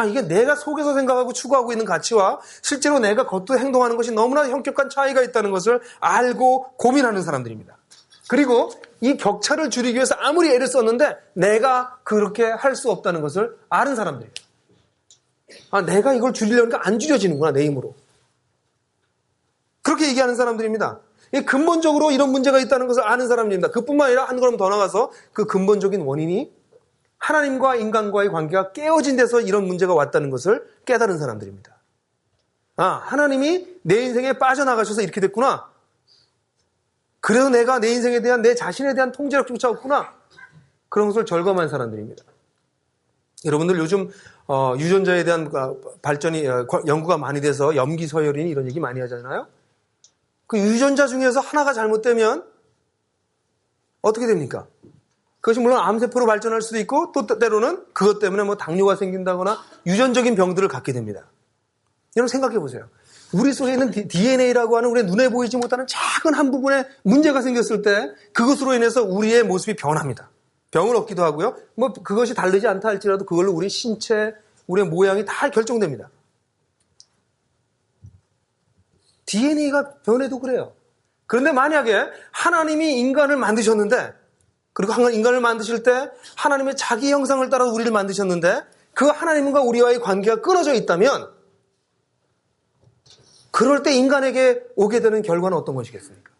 이게 내가 속에서 생각하고 추구하고 있는 가치와 실제로 내가 겉으로 행동하는 것이 너무나 현격한 차이가 있다는 것을 알고 고민하는 사람들입니다. 그리고 이 격차를 줄이기 위해서 아무리 애를 썼는데 내가 그렇게 할 수 없다는 것을 아는 사람들이에요. 내가 이걸 줄이려니까 안 줄여지는구나, 내 힘으로. 그렇게 얘기하는 사람들입니다. 근본적으로 이런 문제가 있다는 것을 아는 사람입니다. 그뿐만 아니라 한 걸음 더 나가서 그 근본적인 원인이 하나님과 인간과의 관계가 깨어진 데서 이런 문제가 왔다는 것을 깨달은 사람들입니다. 하나님이 내 인생에 빠져나가셔서 이렇게 됐구나. 그래서 내가 내 인생에 대한 내 자신에 대한 통제력조차 없구나. 그런 것을 절감한 사람들입니다. 여러분들 요즘 유전자에 대한 발전이 연구가 많이 돼서 염기서열이니 이런 얘기 많이 하잖아요. 그 유전자 중에서 하나가 잘못되면 어떻게 됩니까? 그것이 물론 암세포로 발전할 수도 있고 또 때로는 그것 때문에 뭐 당뇨가 생긴다거나 유전적인 병들을 갖게 됩니다. 여러분 생각해 보세요. 우리 속에 있는 DNA라고 하는 우리의 눈에 보이지 못하는 작은 한 부분에 문제가 생겼을 때 그것으로 인해서 우리의 모습이 변합니다. 병을 얻기도 하고요. 뭐 그것이 다르지 않다 할지라도 그걸로 우리 신체, 우리의 모양이 다 결정됩니다. DNA가 변해도 그래요. 그런데 만약에 하나님이 인간을 만드셨는데 그리고 인간을 만드실 때 하나님의 자기 형상을 따라 우리를 만드셨는데 그 하나님과 우리와의 관계가 끊어져 있다면 그럴 때 인간에게 오게 되는 결과는 어떤 것이겠습니까?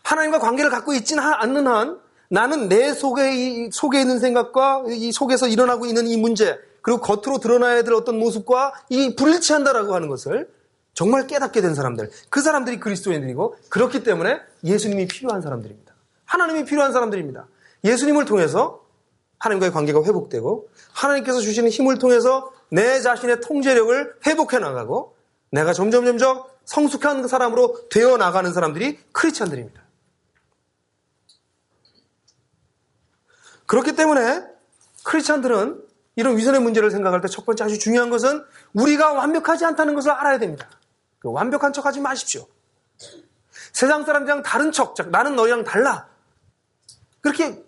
하나님과 관계를 갖고 있지는 않는 한 나는 내 속에 있는 생각과 이 속에서 일어나고 있는 이 문제 그리고 겉으로 드러나야 될 어떤 모습과 이 불일치한다라고 하는 것을 정말 깨닫게 된 사람들, 그 사람들이 그리스도인들이고 그렇기 때문에 예수님이 필요한 사람들입니다. 하나님이 필요한 사람들입니다. 예수님을 통해서 하나님과의 관계가 회복되고 하나님께서 주시는 힘을 통해서 내 자신의 통제력을 회복해 나가고 내가 점점 성숙한 사람으로 되어 나가는 사람들이 크리스찬들입니다. 그렇기 때문에 크리스찬들은 이런 위선의 문제를 생각할 때 첫 번째 아주 중요한 것은 우리가 완벽하지 않다는 것을 알아야 됩니다. 완벽한 척하지 마십시오. 세상 사람들이랑 다른 척, 나는 너희랑 달라. 그렇게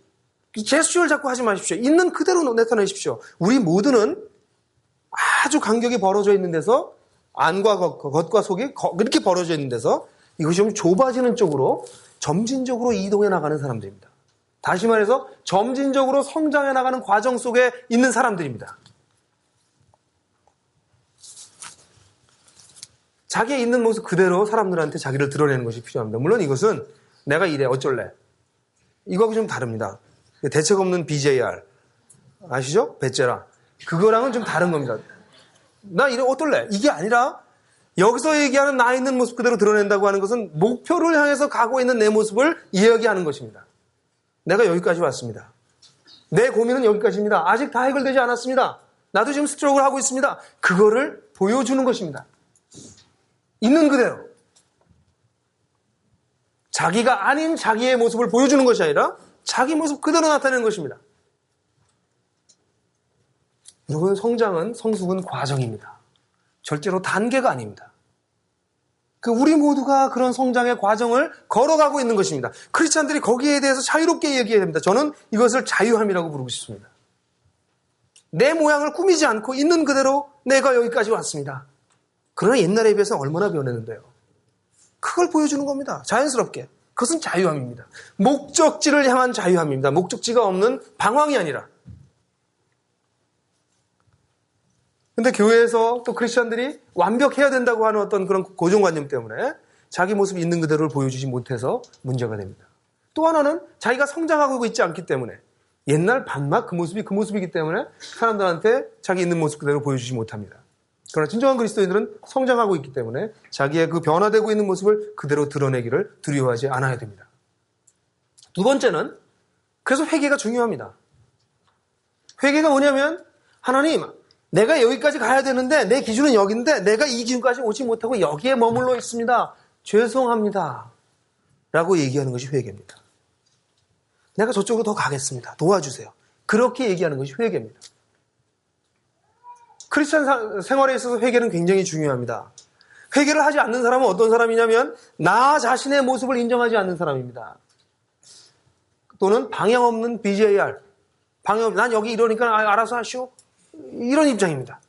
제스처를 자꾸 하지 마십시오. 있는 그대로 나타내십시오. 우리 모두는 아주 간격이 벌어져 있는 데서 안과 겉과 속이 그렇게 벌어져 있는 데서 이것이 좀 좁아지는 쪽으로 점진적으로 이동해 나가는 사람들입니다. 다시 말해서 점진적으로 성장해 나가는 과정 속에 있는 사람들입니다. 자기의 있는 모습 그대로 사람들한테 자기를 드러내는 것이 필요합니다. 물론 이것은 내가 이래 어쩔래 이거하고 좀 다릅니다. 대책 없는 BJR 아시죠? 배째라 그거랑은 좀 다른 겁니다. 나 이래 어떨래 이게 아니라 여기서 얘기하는 나 있는 모습 그대로 드러낸다고 하는 것은 목표를 향해서 가고 있는 내 모습을 이야기하는 것입니다. 내가 여기까지 왔습니다. 내 고민은 여기까지입니다. 아직 다 해결되지 않았습니다. 나도 지금 스트로크를 하고 있습니다. 그거를 보여주는 것입니다. 있는 그대로. 자기가 아닌 자기의 모습을 보여주는 것이 아니라 자기 모습 그대로 나타내는 것입니다. 여러분, 성숙은 과정입니다. 절대로 단계가 아닙니다. 우리 모두가 그런 성장의 과정을 걸어가고 있는 것입니다. 크리스찬들이 거기에 대해서 자유롭게 얘기해야 됩니다. 저는 이것을 자유함이라고 부르고 싶습니다. 내 모양을 꾸미지 않고 있는 그대로 내가 여기까지 왔습니다. 그러나 옛날에 비해서 얼마나 변했는데요. 그걸 보여주는 겁니다. 자연스럽게. 그것은 자유함입니다. 목적지를 향한 자유함입니다. 목적지가 없는 방황이 아니라. 근데 교회에서 또 크리스천들이 완벽해야 된다고 하는 어떤 그런 고정관념 때문에 자기 모습이 있는 그대로를 보여주지 못해서 문제가 됩니다. 또 하나는 자기가 성장하고 있지 않기 때문에 옛날 반막 그 모습이기 때문에 사람들한테 자기 있는 모습 그대로 보여주지 못합니다. 그러나 진정한 그리스도인들은 성장하고 있기 때문에 자기의 그 변화되고 있는 모습을 그대로 드러내기를 두려워하지 않아야 됩니다. 두 번째는 그래서 회개가 중요합니다. 회개가 뭐냐면 하나님, 내가 여기까지 가야 되는데 내 기준은 여기인데 내가 이 기준까지 오지 못하고 여기에 머물러 있습니다. 죄송합니다. 라고 얘기하는 것이 회개입니다. 내가 저쪽으로 더 가겠습니다. 도와주세요. 그렇게 얘기하는 것이 회개입니다. 크리스천 생활에 있어서 회개는 굉장히 중요합니다. 회개를 하지 않는 사람은 어떤 사람이냐면 나 자신의 모습을 인정하지 않는 사람입니다. 또는 방향 없는 BJR. 난 여기 이러니까 알아서 하시오. 이런 입장입니다.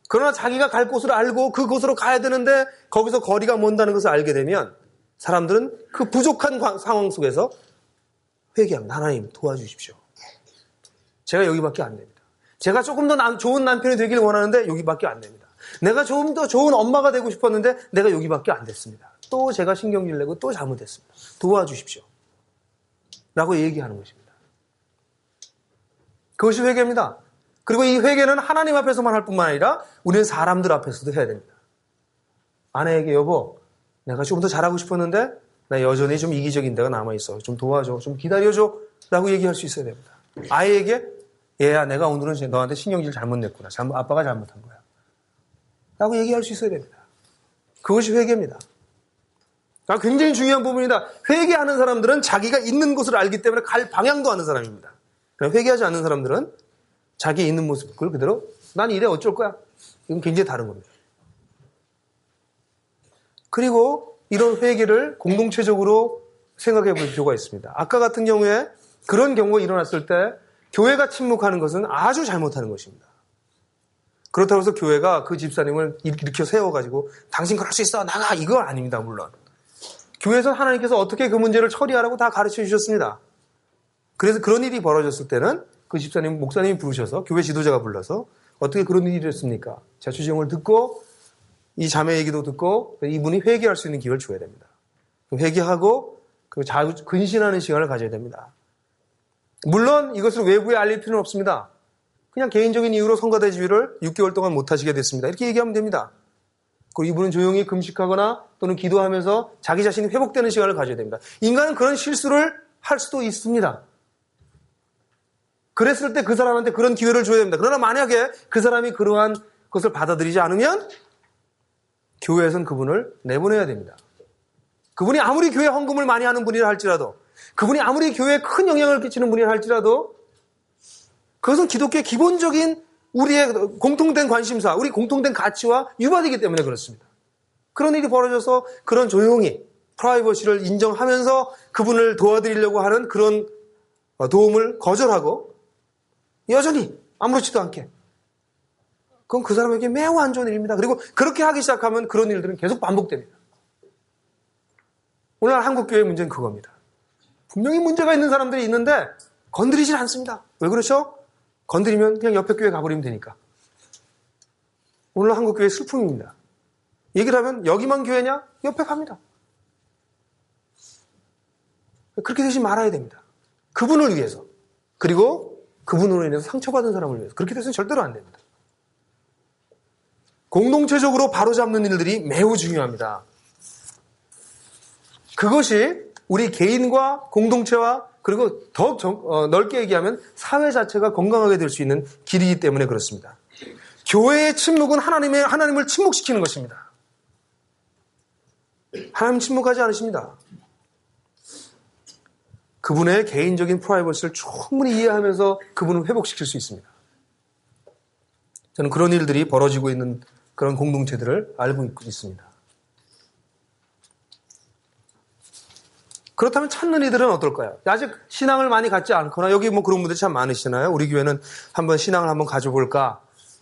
그러나 자기가 갈 곳을 알고 그 곳으로 가야 되는데 거기서 거리가 먼다는 것을 알게 되면 사람들은 그 부족한 상황 속에서 회개합니다. 하나님 도와주십시오. 제가 여기밖에 안 됩니다. 제가 조금 더 좋은 남편이 되길 원하는데 여기밖에 안 됩니다. 내가 좀 더 좋은 엄마가 되고 싶었는데 내가 여기밖에 안 됐습니다. 또 제가 신경질 내고 또 잘못했습니다. 도와주십시오. 라고 얘기하는 것입니다. 그것이 회개입니다. 그리고 이 회개는 하나님 앞에서만 할 뿐만 아니라 우리는 사람들 앞에서도 해야 됩니다. 아내에게 여보, 내가 조금 더 잘하고 싶었는데 나 여전히 좀 이기적인 데가 남아있어. 좀 도와줘. 좀 기다려줘. 라고 얘기할 수 있어야 됩니다. 아이에게 얘야, 내가 오늘은 너한테 신경질 잘못 냈구나. 아빠가 잘못한 거야. 라고 얘기할 수 있어야 됩니다. 그것이 회개입니다. 굉장히 중요한 부분이다. 회개하는 사람들은 자기가 있는 곳을 알기 때문에 갈 방향도 아는 사람입니다. 회개하지 않는 사람들은 자기 있는 모습 그걸 그대로 난 이래 어쩔 거야. 이건 굉장히 다른 겁니다. 그리고 이런 회개를 공동체적으로 생각해 볼 필요가 있습니다. 아까 같은 경우에 그런 경우가 일어났을 때 교회가 침묵하는 것은 아주 잘못하는 것입니다. 그렇다고 해서 교회가 그 집사님을 일으켜 세워가지고 당신 그럴 수 있어 나가 이건 아닙니다. 물론 교회에서 하나님께서 어떻게 그 문제를 처리하라고 다 가르쳐 주셨습니다. 그래서 그런 일이 벌어졌을 때는 그 집사님, 목사님이 부르셔서 교회 지도자가 불러서 어떻게 그런 일이 있었습니까? 자초지종을 듣고 이 자매 얘기도 듣고 이분이 회개할 수 있는 기회를 줘야 됩니다. 회개하고 근신하는 시간을 가져야 됩니다. 물론 이것을 외부에 알릴 필요는 없습니다. 그냥 개인적인 이유로 성가대 지휘를 6개월 동안 못하시게 됐습니다. 이렇게 얘기하면 됩니다. 그리고 이분은 조용히 금식하거나 또는 기도하면서 자기 자신이 회복되는 시간을 가져야 됩니다. 인간은 그런 실수를 할 수도 있습니다. 그랬을 때 그 사람한테 그런 기회를 줘야 됩니다. 그러나 만약에 그 사람이 그러한 것을 받아들이지 않으면 교회에서는 그분을 내보내야 됩니다. 그분이 아무리 교회 헌금을 많이 하는 분이라 할지라도 그분이 아무리 교회에 큰 영향을 끼치는 분이라 할지라도 그것은 기독교의 기본적인 우리의 공통된 관심사, 우리 공통된 가치와 유발이기 때문에 그렇습니다. 그런 일이 벌어져서 그런 조용히 프라이버시를 인정하면서 그분을 도와드리려고 하는 그런 도움을 거절하고 여전히 아무렇지도 않게 그건 그 사람에게 매우 안 좋은 일입니다. 그리고 그렇게 하기 시작하면 그런 일들은 계속 반복됩니다. 오늘날 한국교회의 문제는 그겁니다. 분명히 문제가 있는 사람들이 있는데 건드리질 않습니다. 왜 그렇죠? 건드리면 그냥 옆에 교회 가버리면 되니까. 오늘날 한국교회의 슬픔입니다. 얘기를 하면 여기만 교회냐? 옆에 갑니다. 그렇게 되지 말아야 됩니다. 그분을 위해서. 그리고 그분으로 인해서 상처받은 사람을 위해서. 그렇게 돼서는 절대로 안 됩니다. 공동체적으로 바로잡는 일들이 매우 중요합니다. 그것이 우리 개인과 공동체와 그리고 더욱 넓게 얘기하면 사회 자체가 건강하게 될 수 있는 길이기 때문에 그렇습니다. 교회의 침묵은 하나님을 침묵시키는 것입니다. 하나님 침묵하지 않으십니다. 그분의 개인적인 프라이버시를 충분히 이해하면서 그분을 회복시킬 수 있습니다. 저는 그런 일들이 벌어지고 있는 그런 공동체들을 알고 있습니다. 그렇다면 찾는 이들은 어떨까요? 아직 신앙을 많이 갖지 않거나 여기 뭐 그런 분들이 참 많으시잖아요. 우리 교회는 한번 신앙을 한번 가져볼까?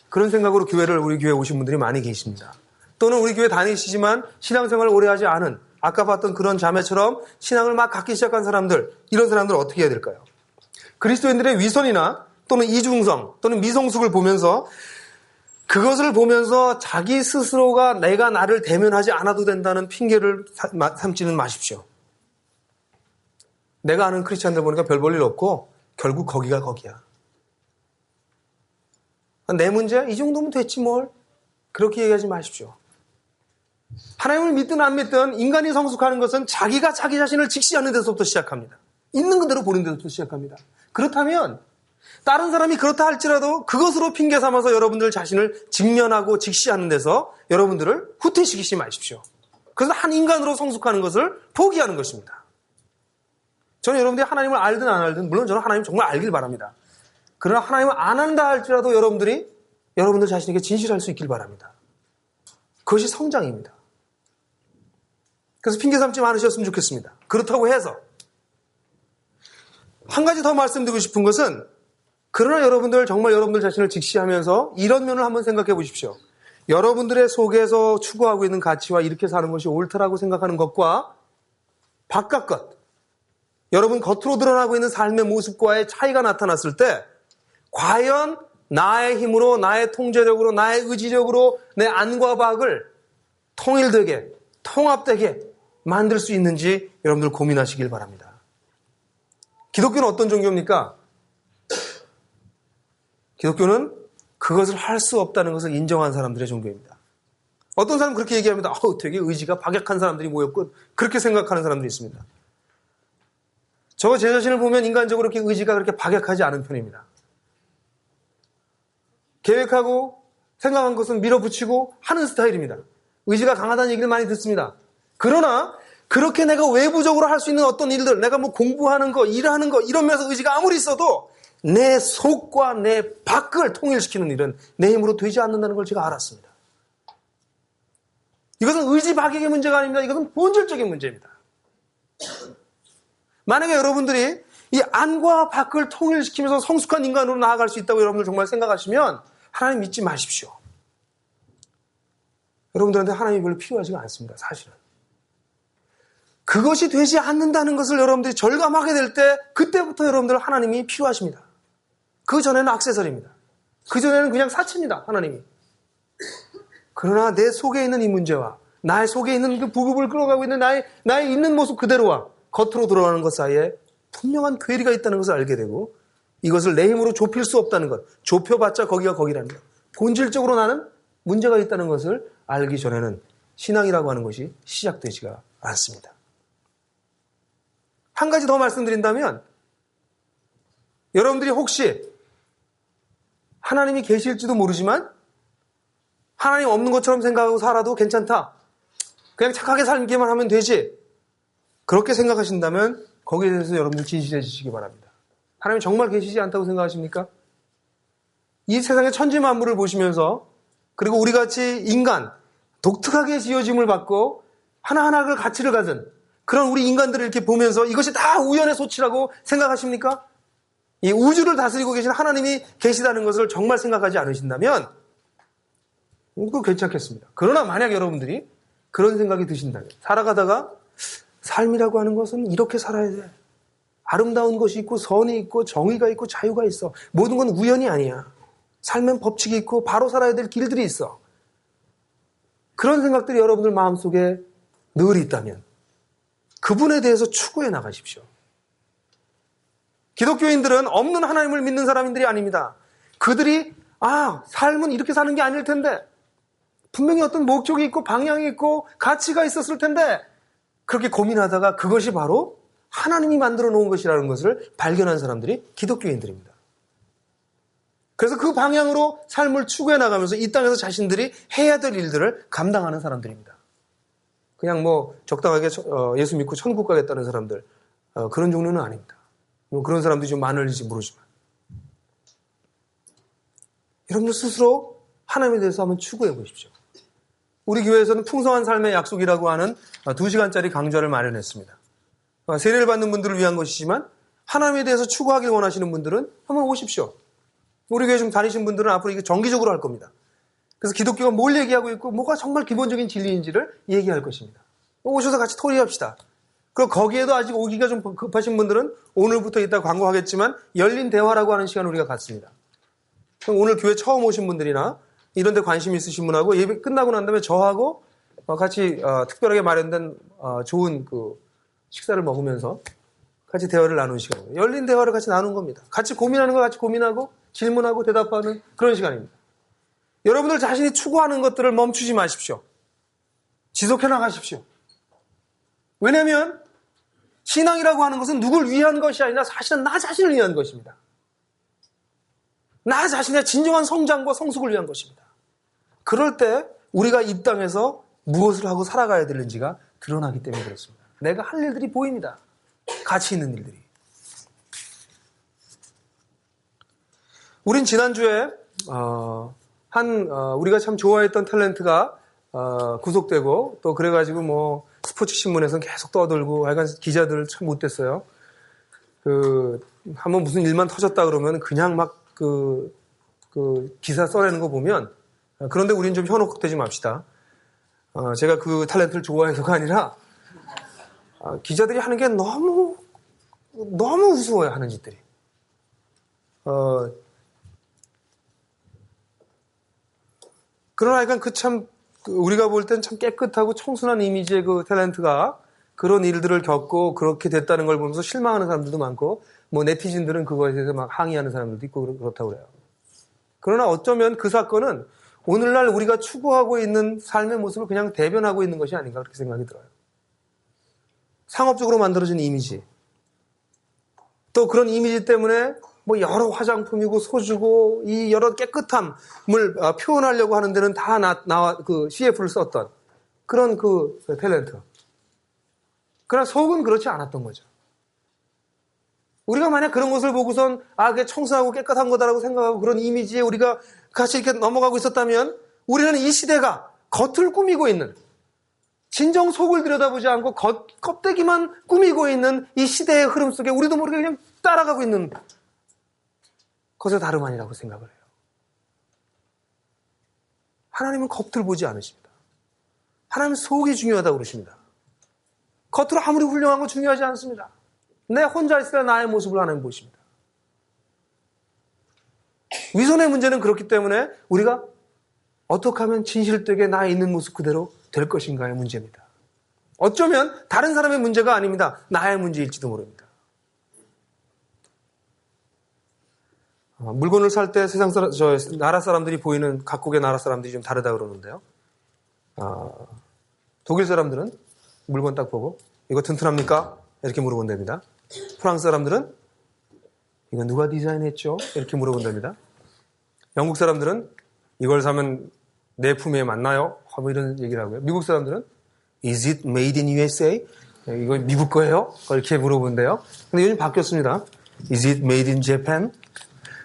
그런 생각으로 우리 교회에 오신 분들이 많이 계십니다. 또는 우리 교회 다니시지만 신앙생활을 오래 하지 않은 아까 봤던 그런 자매처럼 신앙을 막 갖기 시작한 사람들, 이런 사람들은 어떻게 해야 될까요? 그리스도인들의 위선이나 또는 이중성 또는 미성숙을 보면서 그것을 보면서 자기 스스로가 내가 나를 대면하지 않아도 된다는 핑계를 삼지는 마십시오. 내가 아는 크리스찬들 보니까 별 볼 일 없고 결국 거기가 거기야. 내 문제? 이 정도면 됐지 뭘. 그렇게 얘기하지 마십시오. 하나님을 믿든 안 믿든 인간이 성숙하는 것은 자기가 자기 자신을 직시하는 데서부터 시작합니다. 있는 그대로 보는 데서부터 시작합니다. 그렇다면 다른 사람이 그렇다 할지라도 그것으로 핑계 삼아서 여러분들 자신을 직면하고 직시하는 데서 여러분들을 후퇴시키지 마십시오. 그래서 한 인간으로 성숙하는 것을 포기하는 것입니다. 저는 여러분들이 하나님을 알든 안 알든 물론 저는 하나님 정말 알길 바랍니다. 그러나 하나님을 안 한다 할지라도 여러분들 자신에게 진실할 수 있길 바랍니다. 그것이 성장입니다. 그래서 핑계 삼지 않으셨으면 좋겠습니다. 그렇다고 해서 한 가지 더 말씀드리고 싶은 것은 그러나 정말 여러분들 자신을 직시하면서 이런 면을 한번 생각해 보십시오. 여러분들의 속에서 추구하고 있는 가치와 이렇게 사는 것이 옳다라고 생각하는 것과 바깥 것, 여러분 겉으로 드러나고 있는 삶의 모습과의 차이가 나타났을 때 과연 나의 힘으로, 나의 통제력으로, 나의 의지력으로 내 안과 밖을 통일되게, 통합되게 만들 수 있는지 여러분들 고민하시길 바랍니다. 기독교는 어떤 종교입니까? 기독교는 그것을 할 수 없다는 것을 인정한 사람들의 종교입니다. 어떤 사람은 그렇게 얘기합니다. 되게 의지가 박약한 사람들이 모였고 그렇게 생각하는 사람들이 있습니다. 제 자신을 보면 인간적으로 그렇게 의지가 그렇게 박약하지 않은 편입니다. 계획하고 생각한 것은 밀어붙이고 하는 스타일입니다. 의지가 강하다는 얘기를 많이 듣습니다. 그러나 그렇게 내가 외부적으로 할 수 있는 어떤 일들, 내가 뭐 공부하는 거, 일하는 거 이런 면에서 의지가 아무리 있어도 내 속과 내 밖을 통일시키는 일은 내 힘으로 되지 않는다는 걸 제가 알았습니다. 이것은 의지 박약의 문제가 아닙니다. 이것은 본질적인 문제입니다. 만약에 여러분들이 이 안과 밖을 통일시키면서 성숙한 인간으로 나아갈 수 있다고 여러분들 정말 생각하시면 하나님 믿지 마십시오. 여러분들한테 하나님이 별로 필요하지가 않습니다. 사실은. 그것이 되지 않는다는 것을 여러분들이 절감하게 될 때 그때부터 여러분들 하나님이 필요하십니다. 그 전에는 액세서리입니다. 그 전에는 그냥 사치입니다. 하나님이. 그러나 내 속에 있는 이 문제와 나의 속에 있는 그 부급을 끌어가고 있는 나의 있는 모습 그대로와 겉으로 드러나는 것 사이에 분명한 괴리가 있다는 것을 알게 되고 이것을 내 힘으로 좁힐 수 없다는 것, 좁혀봤자 거기가 거기라는 것, 본질적으로 나는 문제가 있다는 것을 알기 전에는 신앙이라고 하는 것이 시작되지가 않습니다. 한 가지 더 말씀드린다면 여러분들이 혹시 하나님이 계실지도 모르지만 하나님 없는 것처럼 생각하고 살아도 괜찮다. 그냥 착하게 살기만 하면 되지. 그렇게 생각하신다면 거기에 대해서 여러분들 진실해지시기 바랍니다. 하나님 정말 계시지 않다고 생각하십니까? 이 세상의 천지 만물을 보시면서 그리고 우리같이 인간, 독특하게 지어짐을 받고 하나하나 그 가치를 가진 그런 우리 인간들을 이렇게 보면서 이것이 다 우연의 소치라고 생각하십니까? 이 우주를 다스리고 계신 하나님이 계시다는 것을 정말 생각하지 않으신다면 그거 괜찮겠습니다. 그러나 만약 여러분들이 그런 생각이 드신다면 살아가다가 삶이라고 하는 것은 이렇게 살아야 돼. 아름다운 것이 있고 선이 있고 정의가 있고 자유가 있어. 모든 건 우연이 아니야. 삶엔 법칙이 있고 바로 살아야 될 길들이 있어. 그런 생각들이 여러분들 마음속에 늘 있다면 그분에 대해서 추구해 나가십시오. 기독교인들은 없는 하나님을 믿는 사람들이 아닙니다. 그들이 삶은 이렇게 사는 게 아닐 텐데 분명히 어떤 목적이 있고 방향이 있고 가치가 있었을 텐데 그렇게 고민하다가 그것이 바로 하나님이 만들어 놓은 것이라는 것을 발견한 사람들이 기독교인들입니다. 그래서 그 방향으로 삶을 추구해 나가면서 이 땅에서 자신들이 해야 될 일들을 감당하는 사람들입니다. 그냥 뭐 적당하게 예수 믿고 천국 가겠다는 사람들, 그런 종류는 아닙니다. 뭐 그런 사람들이 좀 많을지 모르지만 여러분들 스스로 하나님에 대해서 한번 추구해 보십시오. 우리 교회에서는 풍성한 삶의 약속이라고 하는 2시간짜리 강좌를 마련했습니다. 세례를 받는 분들을 위한 것이지만 하나님에 대해서 추구하길 원하시는 분들은 한번 오십시오. 우리 교회 좀 다니신 분들은 앞으로 이게 정기적으로 할 겁니다. 그래서 기독교가 뭘 얘기하고 있고 뭐가 정말 기본적인 진리인지를 얘기할 것입니다. 오셔서 같이 토의합시다. 그리고 거기에도 아직 오기가 좀 급하신 분들은 오늘부터 이따 광고하겠지만 열린 대화라고 하는 시간을 우리가 갖습니다. 그럼 오늘 교회 처음 오신 분들이나 이런 데 관심 있으신 분하고 예배 끝나고 난 다음에 저하고 같이 특별하게 마련된 좋은 그 식사를 먹으면서 같이 대화를 나누는 시간입니다. 열린 대화를 같이 나누는 겁니다. 같이 고민하는 거 같이 고민하고 질문하고 대답하는 그런 시간입니다. 여러분들 자신이 추구하는 것들을 멈추지 마십시오. 지속해 나가십시오. 왜냐하면 신앙이라고 하는 것은 누굴 위한 것이 아니라 사실은 나 자신을 위한 것입니다. 나 자신의 진정한 성장과 성숙을 위한 것입니다. 그럴 때 우리가 이 땅에서 무엇을 하고 살아가야 되는지가 드러나기 때문에 그렇습니다. 내가 할 일들이 보입니다. 가치 있는 일들이. 우린 지난주에 우리가 참 좋아했던 탤런트가 구속되고 또 그래가지고 뭐 스포츠 신문에서는 계속 떠들고 하여간 기자들 참 못됐어요. 한번 무슨 일만 터졌다 그러면 그냥 막 기사 써내는 거 보면 그런데 우린 좀 현혹되지 맙시다. 제가 그 탤런트를 좋아해서가 아니라 기자들이 하는 게 너무 우스워요. 하는 짓들이. 그러나 약간 우리가 볼 땐 참 깨끗하고 청순한 이미지의 그 탤런트가 그런 일들을 겪고 그렇게 됐다는 걸 보면서 실망하는 사람들도 많고 뭐 네티즌들은 그거에 대해서 막 항의하는 사람들도 있고 그렇다고 그래요. 그러나 어쩌면 그 사건은 오늘날 우리가 추구하고 있는 삶의 모습을 그냥 대변하고 있는 것이 아닌가 그렇게 생각이 들어요. 상업적으로 만들어진 이미지. 또 그런 이미지 때문에 뭐 여러 화장품이고 소주고 이 여러 깨끗함을 표현하려고 하는 데는 다 그 CF를 썼던 그런 그 탤런트. 그러나 속은 그렇지 않았던 거죠. 우리가 만약 그런 것을 보고선 그게 청순하고 깨끗한 거다라고 생각하고 그런 이미지에 우리가 같이 이렇게 넘어가고 있었다면 우리는 이 시대가 겉을 꾸미고 있는 진정 속을 들여다보지 않고 껍데기만 꾸미고 있는 이 시대의 흐름 속에 우리도 모르게 그냥 따라가고 있는 것의 다름 아니라고 생각을 해요. 하나님은 겉을 보지 않으십니다. 하나님은 속이 중요하다고 그러십니다. 겉으로 아무리 훌륭한 거 중요하지 않습니다. 내 혼자 있을 때 나의 모습을 하나님 보십니다. 위선의 문제는 그렇기 때문에 우리가 어떻게 하면 진실되게 나 있는 모습 그대로 될 것인가의 문제입니다. 어쩌면 다른 사람의 문제가 아닙니다. 나의 문제일지도 모릅니다. 물건을 살 때 나라 사람들이 보이는 각국의 나라 사람들이 좀 다르다 그러는데요. 독일 사람들은 물건 딱 보고 이거 튼튼합니까? 이렇게 물어본답니다. 프랑스 사람들은 이거 누가 디자인했죠? 이렇게 물어본답니다. 영국 사람들은 이걸 사면 내 품에 맞나요? 뭐 이런 얘기를 하고요. 미국 사람들은 Is it made in USA? 이거 미국 거예요? 이렇게 물어본대요. 근데 요즘 바뀌었습니다. Is it made in Japan?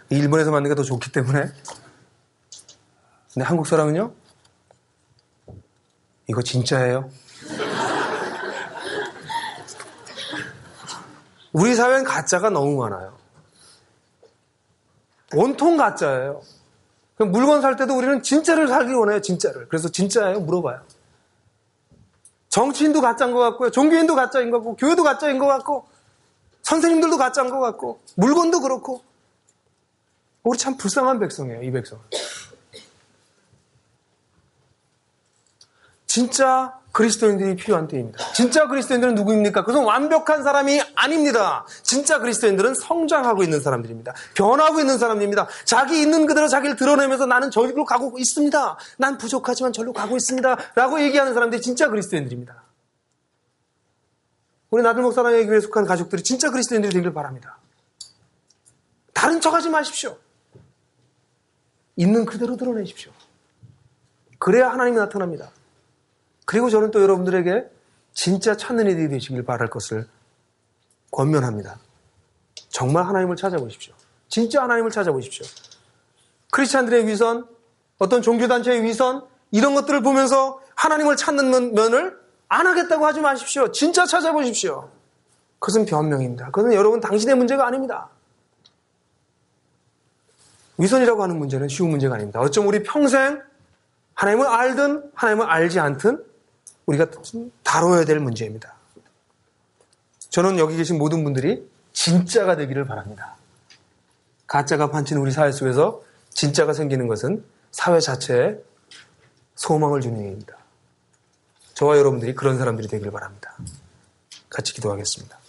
일본에서 만든 게 더 좋기 때문에. 근데 한국 사람은요? 이거 진짜예요? 우리 사회는 가짜가 너무 많아요. 온통 가짜예요. 물건 살 때도 우리는 진짜를 살기 원해요. 진짜를. 그래서 진짜예요? 물어봐요. 정치인도 가짜인 것 같고요. 종교인도 가짜인 것 같고 교회도 가짜인 것 같고 선생님들도 가짜인 것 같고 물건도 그렇고 우리 참 불쌍한 백성이에요. 이 백성은. 진짜 그리스도인들이 필요한 때입니다. 진짜 그리스도인들은 누구입니까? 그것은 완벽한 사람이 아닙니다. 진짜 그리스도인들은 성장하고 있는 사람들입니다. 변하고 있는 사람들입니다. 자기 있는 그대로 자기를 드러내면서 나는 저기로 가고 있습니다. 난 부족하지만 저리로 가고 있습니다. 라고 얘기하는 사람들이 진짜 그리스도인들입니다. 우리 나들 목사랑의 교회에 속한 가족들이 진짜 그리스도인들이 되길 바랍니다. 다른 척하지 마십시오. 있는 그대로 드러내십시오. 그래야 하나님이 나타납니다. 그리고 저는 또 여러분들에게 진짜 찾는 이들이 되시길 바랄 것을 권면합니다. 정말 하나님을 찾아보십시오. 진짜 하나님을 찾아보십시오. 크리스찬들의 위선, 어떤 종교단체의 위선, 이런 것들을 보면서 하나님을 찾는 면을 안 하겠다고 하지 마십시오. 진짜 찾아보십시오. 그것은 변명입니다. 그것은 여러분 당신의 문제가 아닙니다. 위선이라고 하는 문제는 쉬운 문제가 아닙니다. 어쩜 우리 평생 하나님을 알든 하나님을 알지 않든 우리가 다뤄야 될 문제입니다. 저는 여기 계신 모든 분들이 진짜가 되기를 바랍니다. 가짜가 판치는 우리 사회 속에서 진짜가 생기는 것은 사회 자체에 소망을 주는 일입니다. 저와 여러분들이 그런 사람들이 되기를 바랍니다. 같이 기도하겠습니다.